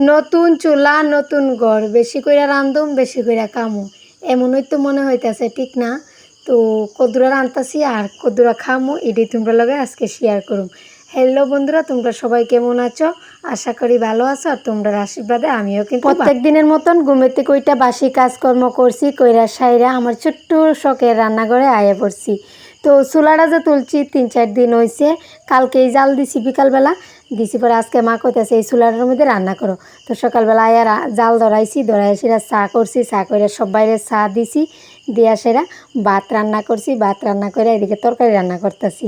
নতুন চুলা নতুন ঘর, বেশি কইরা রান্ধুম বেশি কইরা খামু, এমনই তো মনে হইতাছে, ঠিক না? তো কদ্দুরা রান্ধতাছি আর কদ্দুরা খামু, এটাই তোমরা লগে আজকে শেয়ার করুম। হ্যালো বন্ধুরা, তোমরা সবাই কেমন আছো? আশা করি ভালো আছো। আর তোমরা আশীর্বাদে আমিও কিন্তু প্রত্যেক দিনের মতন ঘুমেতে কইটা বাসি কাজকর্ম করছি, কইরা সাইরা আমার ছোট্ট শখের রান্নাঘরে আয়া পড়ছি। তো চুলাটা যে তুলছি 3-4 দিন হয়েছে, কালকেই জাল দিছি বিকালবেলা দিছি, পরে আজকে মা কইতাছে এই চুলাটার মধ্যে রান্না করো। তো সকালবেলা আয়া জাল ধরাইছি, ধরাই সেরা চা করছি, চা করে সব বাইরে চা দিছি, দিয়া সেরা ভাত রান্না করছি, ভাত রান্না করে এদিকে তরকারি রান্না করতেছি।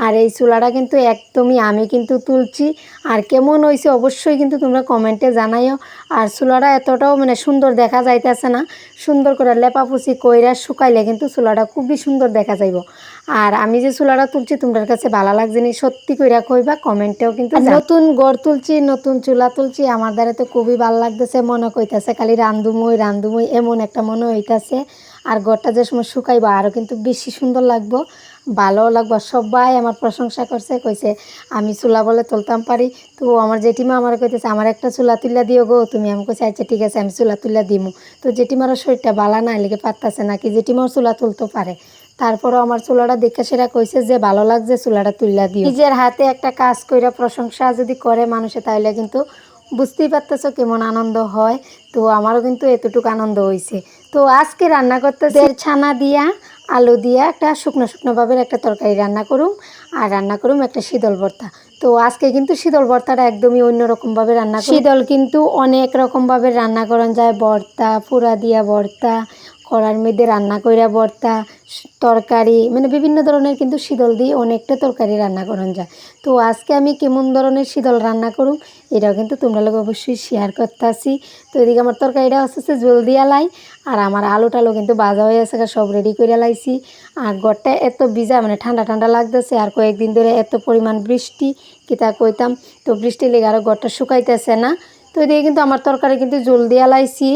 আর এই চুলাটা কিন্তু একদমই আমি কিন্তু তুলছি, আর কেমন হয়েছে অবশ্যই কিন্তু তোমরা কমেন্টে জানাইও। আর চুলাটা এতটাও মানে সুন্দর দেখা যাইতেছে না, সুন্দর করে লেপাপুছি কইরা শুকাইলে কিন্তু চুলাটা খুবই সুন্দর দেখা যাইব। আর আমি যে চুলাটা তুলছি তোমার কাছে ভালো লাগছে নি সত্যি কইরা কইবা কমেন্টেও কিন্তু। নতুন গড় তুলছি, নতুন চুলা তুলছি, আমার দ্বারা তো খুবই ভালো লাগতেছে, মনে কইতাছে খালি রান্ধুমই রান্ধুমই এমন একটা মনে হইতাছে। আর গড়টা যে সময় শুকাইবা আরও কিন্তু বেশি সুন্দর লাগবো, ভালোও লাগবো। সবাই আমার প্রশংসা করছে, কইছে আমি চুলা বলে তুলতাম পারি। তো আমার জেঠিমা আমার কইতেছে আমার একটা চুলা তুলে দিও গো তুমি। আমি কইছি আচ্ছা ঠিক আছে, আমি চুলা তুলে দিমু। তো জেঠিমারও শরীরটা ভালো না, এলিগে পারতাছে নাকি জেঠিমাও চুলা তুলতে পারে। তারপরও আমার চুলাটা দেখে সেটা কইছে যে ভালো লাগছে, চুলাটা তুইলা দিও। নিজের হাতে একটা কাজ কইরা প্রশংসা যদি করে মানুষে, তাইলে কিন্তু বুঝতেই পারতেছো কেমন আনন্দ হয়। তো আমারও কিন্তু এতটুকু আনন্দ হয়েছে। তো আজকে রান্না করতেছি ছানা দিয়া আলু দিয়া একটা শুকনো শুকনোভাবে একটা তরকারি রান্না করুম, আর রান্না করুম একটা শীতল ভর্তা। তো আজকে কিন্তু শীতল ভর্তাটা একদমই অন্যরকমভাবে রান্না করি। শীতল কিন্তু অনেক রকমভাবে রান্না করা যায়, ভর্তা, পুরা দিয়া ভর্তা, কড়ার মধ্যে রান্না কইরা ভর্তা, তরকারি, মানে বিভিন্ন ধরনের কিন্তু শীতল দিয়ে অনেকটা তরকারি রান্না করা যায়। তো আজকে আমি কেমন ধরনের শীতল রান্না করুম এটাও কিন্তু তোমরা লোক অবশ্যই শেয়ার করতেছি। তো এদিকে আমার তরকারিটা হচ্ছে জল দিয়া লাই, আর আমার আলু টালু কিন্তু ভাজা হয়ে আছে, সব রেডি করে লাইছি। আর ঘরটা এত ভিজা মানে ঠান্ডা ঠান্ডা লাগতেছে, আর কয়েকদিন ধরে এত পরিমাণ বৃষ্টি কিতা কইতাম। তো বৃষ্টি লেগে আরও ঘরটা শুকাইতেছে না। তো এদিকে কিন্তু আমার তরকারি কিন্তু জল দিয়া লাইছি,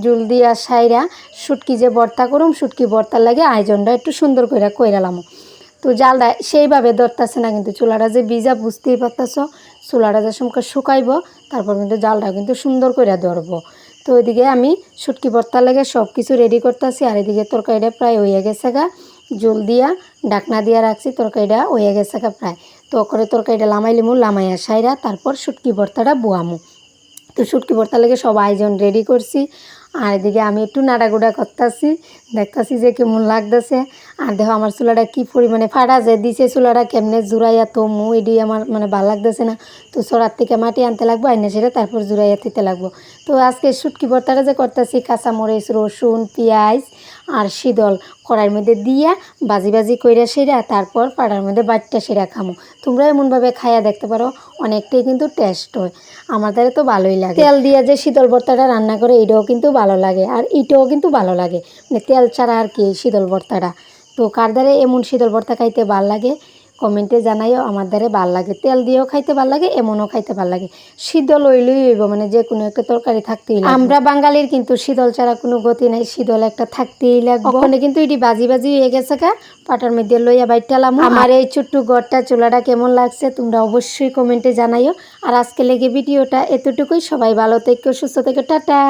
জল দিয়া সাইরা শুটকি যে ভর্তা করুম, শুটকি ভর্তার লাগে আয়োজনটা একটু সুন্দর করে কইরালাম। তো জালটা সেইভাবে ধরতেছে না, কিন্তু চুলাটা যে ভিজা বুঝতেই পারতেছ। চুলাটা যে সময় শুকাইব তারপর কিন্তু জালটা কিন্তু সুন্দর করে ধরবো। তো ওইদিকে আমি শুটকি ভর্তার লাগে সব কিছু রেডি করতেছি, আর এদিকে তরকারিটা প্রায় হয়ে গেছে গা, জল দিয়া ঢাকনা দিয়া রাখছি, তরকারিটা হয়ে গেছে গা প্রায়। তো করে তরকারিটা লামাইলিমু, লামাইয়া সাইরা তারপর শুটকি ভর্তাটা বোয়ামু। তো শুটকি ভর্তার লাগে সব আয়োজন রেডি করছি, আর এদিকে আমি একটু নাড়াগুড়া করতেছি, দেখতেছি যে কেমন লাগতেছে। আর দেখো আমার চুলাটা কী পরিমাণে ফাটা যে দিছে, চুলাটা কেমনে জুড়াইয়া তো মু এটি আমার মানে ভালো লাগতেছে না। তো চড়ার থেকে মাটি আনতে লাগবো, আইনে সেটা তারপর জুড়াইয়া দিতে লাগবো। তো আজকে শুটকি ভর্তাটা যে করতেছি কাঁচামরিচ, রসুন, পেঁয়াজ আর শীতল কড়াইয়ের মধ্যে দিয়া বাজি বাজি কইরা সেরা তারপর পাড়ার মধ্যে বাটটা সেরা খামো। তোমরা এমনভাবে খাইয়া দেখতে পারো, অনেকটাই কিন্তু টেস্ট হয়, আমাদের তো ভালোই লাগে। তেল দিয়ে যে শীতল ভর্তাটা রান্না করে এটাও কিন্তু ভালো লাগে, আর এটাও কিন্তু ভালো লাগে, মানে তেল ছাড়া আর কি শীতল ভর্তাটা। তো কার দ্বারা এমন শীতল ভর্তা খাইতে ভাল লাগে কমেন্টে জানাইও। আমার দ্বারা ভাল লাগে, তেল দিয়েও খাইতে ভাল লাগে, এমনও খাইতে ভাল লাগে। শীতল হইলেই হইব, মানে যে কোনো একটা তরকারি থাকতেই লাগে। আমরা বাঙালির কিন্তু শীতল ছাড়া কোনো গতি নাই, শীতল একটা থাকতেই লাগবে। ওখানে কিন্তু এটি বাজি বাজি হয়ে গেছে গা, পাটার মধ্যে লইয়া বাইটালাম। আমার এই ছোট্ট ঘরটা চুলাটা কেমন লাগছে তোমরা অবশ্যই কমেন্টে জানাইও। আর আজকে লেগে ভিডিওটা এতটুকুই, সবাই ভালো থেকো, সুস্থ থেকো, টাটা।